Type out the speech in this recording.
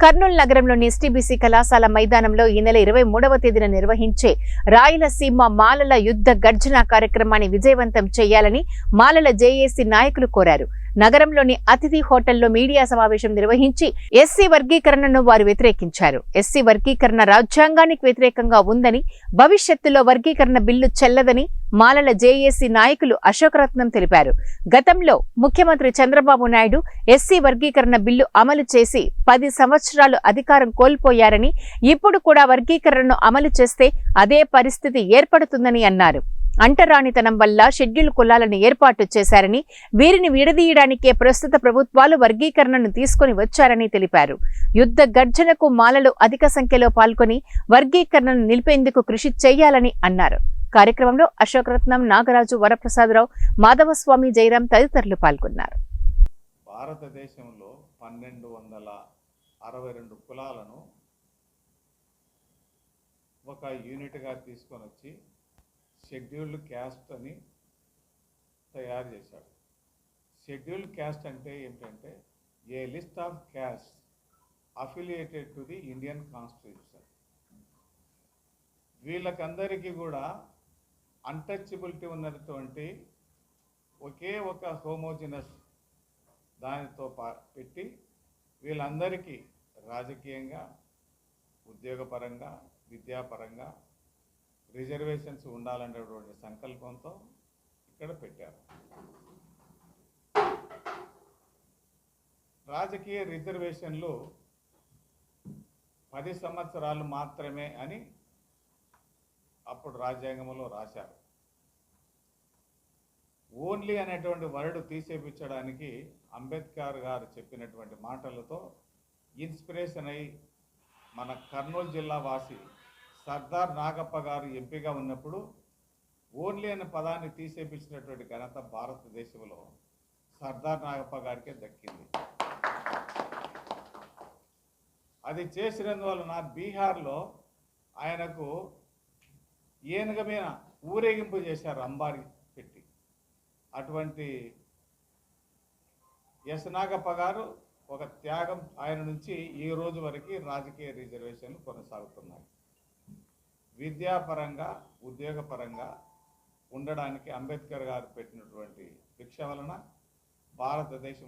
కర్నూలు నగరంలోని ఎస్టీబీసీ కళాశాల మైదానంలో ఈ నెల 23వ తేదీన నిర్వహించే రాయలసీమ మాలల యుద్ధ గర్జన కార్యక్రమాన్ని విజయవంతం చేయాలని మాలల జేఏసీ నాయకులు కోరారు. నగరంలోని అతిథి హోటల్లో మీడియా సమావేశం నిర్వహించి ఎస్సీ వర్గీకరణను వారు వ్యతిరేకించారు. ఎస్సీ వర్గీకరణ రాజ్యాంగానికి వ్యతిరేకంగా ఉందని, భవిష్యత్తులో వర్గీకరణ బిల్లు చెల్లదని మాలల జేఏసీ నాయకులు అశోకరత్నం తెలిపారు. గతంలో ముఖ్యమంత్రి చంద్రబాబు నాయుడు ఎస్సీ వర్గీకరణ బిల్లు అమలు చేసి 10 సంవత్సరాలు అధికారం కోల్పోయారని, ఇప్పుడు కూడా వర్గీకరణను అమలు చేస్తే అదే పరిస్థితి ఏర్పడుతుందని అన్నారు. అంటరానితనం వల్ల షెడ్యూల్ కులాలను ఏర్పాటు చేశారని, వీరిని విడదీయడానికే ప్రస్తుత ప్రభుత్వాలు వర్గీకరణను తీసుకుని వచ్చారని తెలిపారు. యుద్ధ గర్జనకు మాలలు అధిక సంఖ్యలో పాల్గొని వర్గీకరణను నిలిపేందుకు కృషి చేయాలని అన్నారు. కార్యక్రమంలో అశోకరత్నం, నాగరాజు, వరప్రసాదరావు, మాధవస్వామి, జయరాం తదితరులు పాల్గొన్నారు. భారతదేశంలో 1262 కులాలను ఒక యూనిట్గా తీసుకొని వచ్చి షెడ్యూల్డ్ క్యాస్ట్ అని తయారు చేశాడు. షెడ్యూల్డ్ క్యాస్ట్ అంటే ఏంటంటే a list of caste affiliated to the Indian constitution. వీళ్ళకందరికీ కూడా అన్టచబిలిటీ ఉన్నటువంటి ఒకే ఒక హోమోజినస్ దానితో పెట్టి వీళ్ళందరికీ రాజకీయంగా, ఉద్యోగపరంగా, విద్యాపరంగా రిజర్వేషన్స్ ఉండాలనేటువంటి సంకల్పంతో ఇక్కడ పెట్టారు. రాజకీయ రిజర్వేషన్లు 10 సంవత్సరాలు మాత్రమే అని అప్పుడు రాజ్యాంగంలో రాశారు. ఓన్లీ అనేటువంటి వర్డ్ తీసేపించడానికి అంబేద్కర్ గారు చెప్పినటువంటి మాటలతో ఇన్స్పిరేషన్ అయి మన కర్నూలు జిల్లా వాసి సర్దార్ నాగప్ప గారు ఎంపీగా ఉన్నప్పుడు ఓన్లీ అనే పదాన్ని తీసేపించినటువంటి ఘనత భారతదేశంలో సర్దార్ నాగప్ప గారికే దక్కింది. అది చేసినందువలన బీహార్లో ఆయనకు ఏనుగ మీద ఊరేగింపు చేశారు, అంబారి పెట్టి. అటువంటి ఎస్ నాగప్ప గారు ఒక త్యాగం, ఆయన నుంచి ఈ రోజు వరకు రాజకీయ రిజర్వేషన్లు కొనసాగుతున్నాయి. విద్యాపరంగా, ఉద్యోగపరంగా ఉండడానికి అంబేద్కర్ గారు పెట్టినటువంటి భిక్ష వలన భారతదేశం